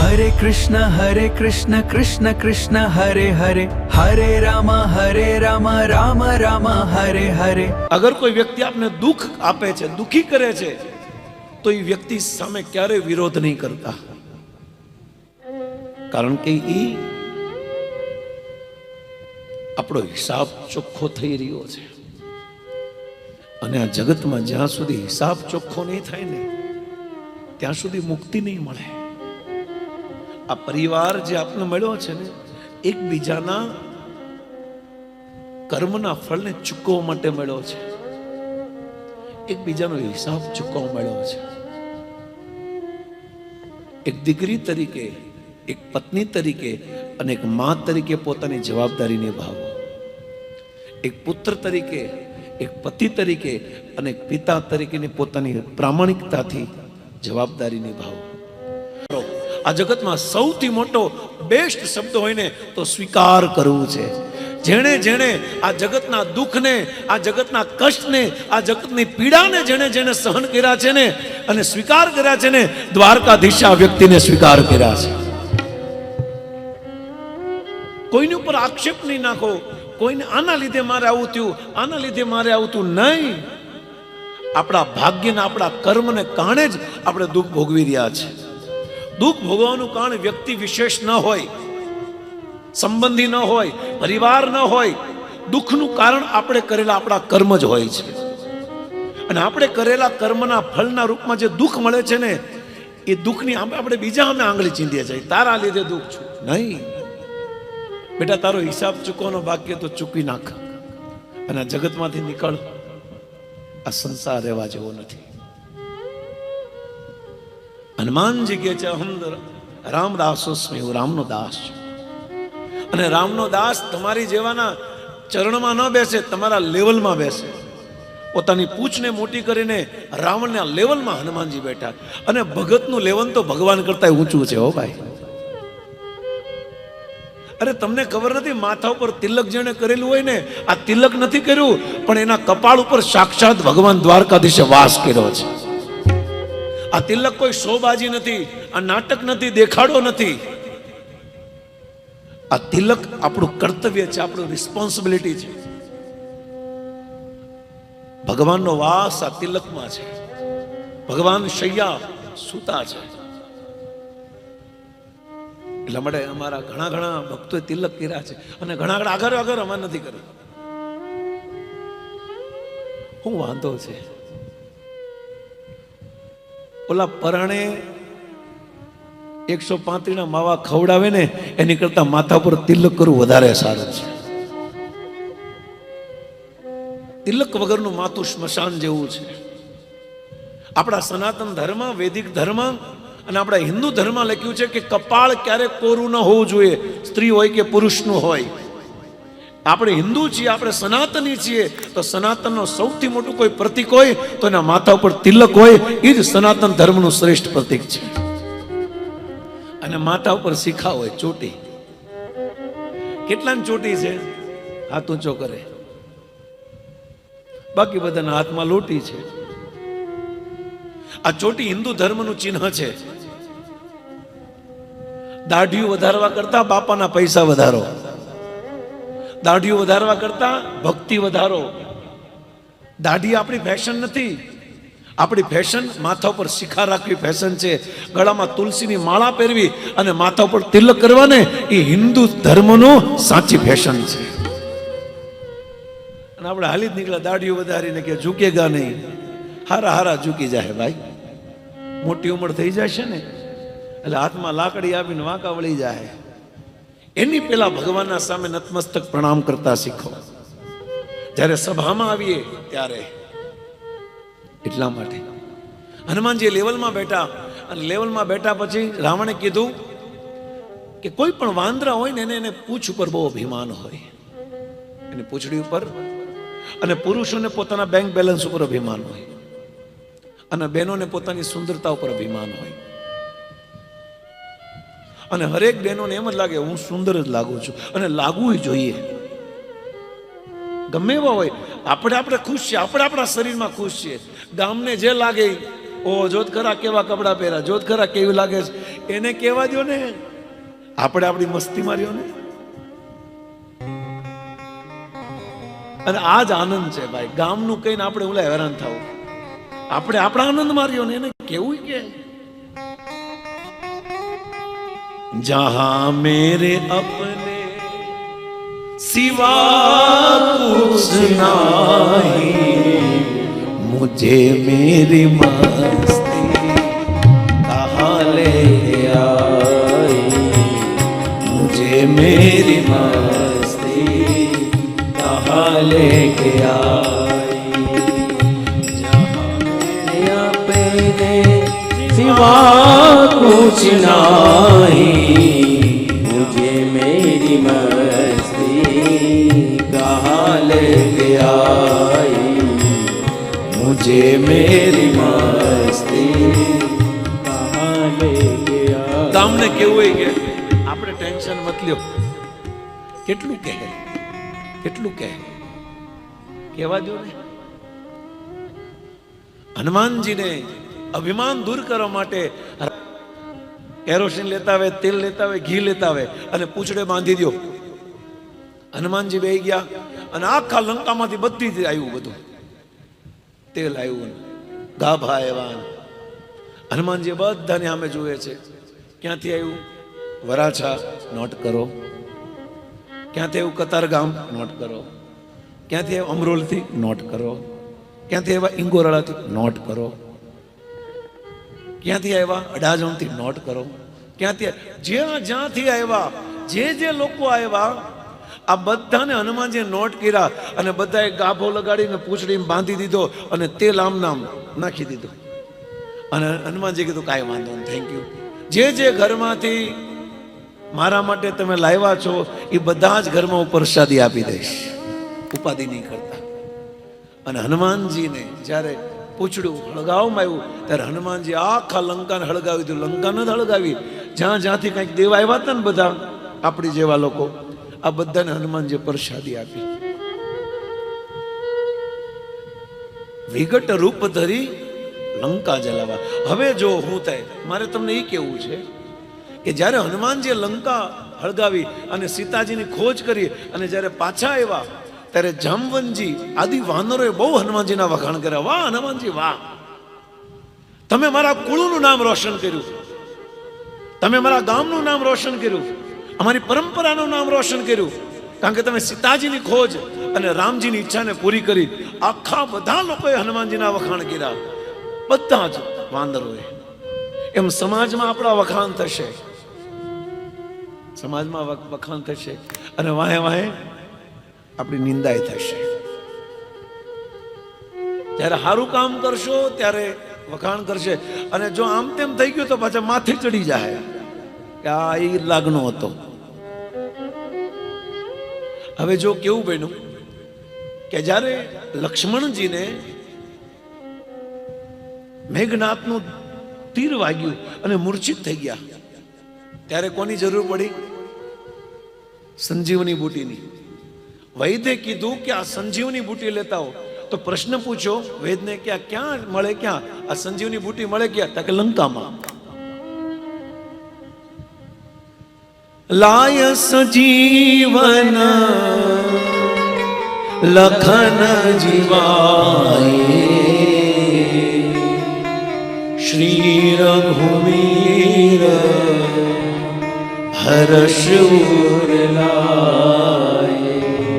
हरे कृष्ण कृष्ण कृष्ण हरे हरे हरे राम राम राम हरे हरे। अगर कोई व्यक्ति आपने दुख आपे छे, दुखी करे छे, तो ये व्यक्ति सामे क्यारे विरोध नहीं करता, कारण के ई આપણો હિસાબ ચોખ્ખો થઈ રહ્યો છે અને આ જગતમાં જ્યાં સુધી હિસાબ ચોખ્ખો નહીં થાય ને ત્યાં સુધી મુક્તિ નહીં મળે। આ પરિવાર જે આપને મળ્યો છે ને એકબીજાના કર્મના ફળને ચૂકવવા માટે મળ્યો છે, એકબીજાનો હિસાબ ચૂકવવા મળ્યો છે। એક દીકરી તરીકે, એક પત્ની તરીકે અને એક માં તરીકે પોતાની જવાબદારી નિભાવો, એક પુત્ર તરીકે, એક પતિ તરીકે અને એક પિતા તરીકેની પોતાની પ્રામાણિકતાથી જવાબદારી નિભાવો। આ જગતમાં સૌથી મોટો બેસ્ટ શબ્દ હોય ને તો સ્વીકાર કરવું છે। જેણે જેણે આ જગતના દુઃખને, આ જગતના કષ્ટને, આ જગતની પીડાને જેણે જેણે સહન કર્યા છે ને અને સ્વીકાર કર્યા છે ને, દ્વારકાધીશ આ વ્યક્તિને સ્વીકાર કર્યા છે। કોઈની ઉપર આક્ષેપ નહીં નાખો, કોઈને આના લીધે મારે આવું થયું, આના લીધે મારે આવું થયું નહીં। આપણા ભાગ્યના, આપણા કર્મને કારણે જ આપણે દુઃખ ભોગવી રહ્યા છે। દુઃખ ભોગવવાનું કારણ વ્યક્તિ વિશેષ ન હોય, સંબંધી ન હોય, પરિવાર ન હોય, દુઃખનું કારણ આપણે કરેલા આપણા કર્મ જ હોય છે। અને આપણે કરેલા કર્મના ફળના રૂપમાં જે દુઃખ મળે છે ને એ દુઃખની આપણે બીજા અમે આંગળી ચીંધીએ છીએ, તારા લીધે દુઃખ છું નહીં। બેટા તારો હિસાબ ચૂકવવાનો બાકી તો ચૂકવી નાખ અને જગતમાંથી નીકળ, આ સંસાર રહેવા જેવો નથી। હનુમાનજી કહે છે હમ રામદાસોસ્મી, હું રામનો દાસ છું અને રામનો દાસ તમારી જેવાના ચરણમાં ન બેસે, તમારા લેવલમાં બેસે। પોતાની પૂછને મોટી કરીને રાવણના લેવલમાં હનુમાનજી બેઠા અને ભગતનું લેવલ તો ભગવાન કરતા ઊંચું છે હો ભાઈ। અરે તમને ખબર નથી માથા ઉપર તિલક જેણે કરેલું હોય ને, આ તિલક નથી કર્યું પણ એના કપાળ ઉપર સાક્ષાત ભગવાન દ્વારકાધીશે વાસ કર્યો છે। આ તિલક કોઈ શોબાજી નથી, આ નાટક નથી, દેખાડો નથી। આ તિલક આપણું કર્તવ્ય છે, આપણું રિસ્પોન્સિબિલિટી છે। ભગવાનનો વાસ આ તિલકમાં છે, ભગવાન શૈયા સૂતા છે। એટલા માટે અમારા ઘણા ઘણા ભક્તોએ તિલક કર્યા છે અને ઘણા આગળ આગળ અમારે નથી કર્યું। શું વાંધો છે? ઓલા પરાણે 135 માવા ખવડાવે ને એની કરતા માથા પર તિલક કરવું વધારે સારું છે। તિલક વગરનું માથું સ્મશાન જેવું છે। આપણા સનાતન ધર્મ, વૈદિક ધર્મ અને આપણા હિન્દુ ધર્મ લખ્યું છે કે કપાળ ક્યારેક કોરું ન હોવું જોઈએ, સ્ત્રી હોય કે પુરુષનું હોય। આપણે હિન્દુ છીએ, આપણે સનાતની છીએ, તો સનાતનનો સૌથી મોટું કોઈ પ્રતીક હોય તો એના માથા ઉપર તિલક હોય, એ જ સનાતન ધર્મનું શ્રેષ્ઠ પ્રતીક છે। અને માથા ઉપર શિખા હોય, ચોટી। કેટલાની ચોટી છે? હાથ ઊંચો કરે, બાકી બધાના હાથમાં લોટી છે। આ ચોટી હિન્દુ ધર્મનું ચિહ્ન છે। દાઢિયું વધારવા કરતા બાપાના પૈસા વધારો, દાઢિયું વધારવા કરતા ભક્તિ વધારો। દાઢી આપણી ફેશન નથી, આપણી ફેશન માથા ઉપર શિખા રાખવી ફેશન છે, ગળામાં તુલસીની માળા પહેરવી અને માથા ઉપર તિલક કરવાને એ હિન્દુ ધર્મનો સાચી ફેશન છે। અને આપણે હાલી જ નીકળ્યા દાઢીઓ વધારીને કે ઝૂકેગા નહીં, હારા હારા ઝૂકી જાય ભાઈ। મોટી ઉંમર થઈ જશે ને એટલે હાથમાં લાકડી આપીને વાંકા વળી જાય। એની પેલા ભગવાનના સામે નતમસ્તક પ્રણામ કરતા શીખો જ્યારે સભામાં આવીએ ત્યારે। એટલા માટે હનુમાનજી લેવલમાં બેઠા અને લેવલમાં બેઠા પછી રાવણે કીધું કે કોઈ પણ વાંદરા હોય ને એને પૂંછ ઉપર બહુ અભિમાન હોય, એની પૂંછડી ઉપર, અને પુરુષોને પોતાના બેંક બેલેન્સ ઉપર અભિમાન હોય અને બહેનોને પોતાની સુંદરતા ઉપર અભિમાન હોય। અને હરેક બહેનોને એમ જ લાગે હું સુંદર જ લાગુ છું અને લાગવું જોઈએ, ગમે એવા હોય। આપણે ખુશ છીએ, આપણે આપણા શરીરમાં ખુશ છીએ, ગામને જે લાગે ઓ જોત ખરા કેવા કપડા પહેર્યા, જોત ખરા કેવું લાગે છે, એને કહેવા દો ને. આપણે આપણી મસ્તી માર્યો ને. અને આ જ આનંદ છે ભાઈ. ગામનું કહીને આપણે ઓલા હેરાન થવું. આપણે આપણા આનંદ માર્યો ને એને કેવું કે જહાં મેરે અપને સિવા કુછ નહીં, મુझे मेरी मस्ती कहाँ ले आई, मुझे मेरी मस्ती कहाँ ले आई, जहाँ मेरे सिवा कुछ नहीं, मुझे मेरी मस्ती कहाँ ले आई, मुझे मेरी मस्ती कहाँ ले गया. તમને કેવું હોય કે આપણે ટેન્શન મત લ્યો. કેટલું કહે, કેટલું કહે, કહેવા દો ને. હનુમાનજીને અભિમાન દૂર કરવા માટે કેરોસીન લેતા આવે, તેલ લેતા આવે, ઘી લેતા આવે અને પૂંછડે બાંધી દો. હનુમાનજી બેહી ગયા અને આખા લંકામાંથી બધી જ આવ્યું બધું. તેલ આવ્યું, ગાભા આવ્યા. હનુમાનજી બધાને સામે જુએ છે. ક્યાંથી આવ્યું? વરાછા, નોટ કરો. ક્યાંથી આવ્યું? કતારગામ, નોટ કરો. ક્યાંથી આવ્યું? અમરોલથી, નોટ કરો. ક્યાંથી આવ્યા? ઇંગોરાળાથી, નોટ કરો. ક્યાંથી આવ્યા? અડાજણથી, નોટ કરો. ક્યાંથી? જ્યાં જ્યાંથી આવ્યા, જે લોકો આવ્યા, આ બધાને હનુમાનજીએ નોટ કર્યા અને બધાએ ગાભો લગાડીને પૂંછડીમાં બાંધી દીધો અને તેલ આમ નામ નાખી દીધું. અને હનુમાનજી કીધું કાંઈ વાંધો નહીં, થેન્ક યુ. જે ઘરમાંથી મારા માટે તમે લાવ્યા છો એ બધા જ ઘરમાં હું પ્રસાદી આપી દઈશ, ઉપાધિ નહીં કરતા. અને હનુમાનજીને જ્યારે પૂંછડું હળગાવવામાં આવ્યું ત્યારે હનુમાનજી આખા લંકાને હળગાવી દીધું. લંકા નથી હળગાવી, જ્યાં જ્યાંથી કંઈક દેવ આવ્યા હતા ને બધા આપણી જેવા લોકો, આ બધાને હનુમાનજી પ્રસાદી આપી. વિકટ રૂપ ધરી લંકા જલાવા. હવે જો હું થાય, મારે તમને એ કેવું છે કે જ્યારે હનુમાનજીએ લંકા હળગાવી અને સીતાજીની ખોજ કરી અને જ્યારે પાછા આવ્યા ત્યારે જામવંતજી આદિ વાનરોએ બહુ હનુમાનજીના વખાણ કર્યા. વાહ હનુમાનજી વાહ, તમે મારા કુળનું નામ રોશન કર્યું, તમે મારા ગામનું નામ રોશન કર્યું, અમારી પરંપરાનું નામ રોશન કર્યું, કારણ કે તમે સીતાજીની ખોજ અને રામજીની ઈચ્છાને પૂરી કરી. આખા બધા લોકોએ હનુમાનજીના વખાણ કર્યા, બધા જ વાંદરોએ. એમ સમાજમાં આપણા વખાણ થશે, સમાજમાં વખાણ થશે અને વાહે વાહે આપણી નિંદાય થશે. જ્યારે સારું કામ કરશો ત્યારે વખાણ કરશે, અને જો આમ તેમ થઈ ગયું તો પાછા માથે ચડી જાય કે આ એ લાગણો હતો. હવે જો કેવું બન્યું કે જ્યારે લક્ષ્મણજીને મેઘનાથનું તીર વાગ્યું અને મૂર્છિત થઈ ગયા ત્યારે કોની જરૂર પડી? સંજીવની બુટીની. વૈદ્ય કીધું કે આ સંજીવની બુટી લેતા હો. તો પ્રશ્ન પૂછો વૈદને કે આ ક્યાં મળે, ક્યાં આ સંજીવની બુટી મળે? ક્યાં? તો કે લંકામાં. લાય સજીવન લખન જીવાય, શ્રી રઘુવીર હર્ષ ઉર લાય.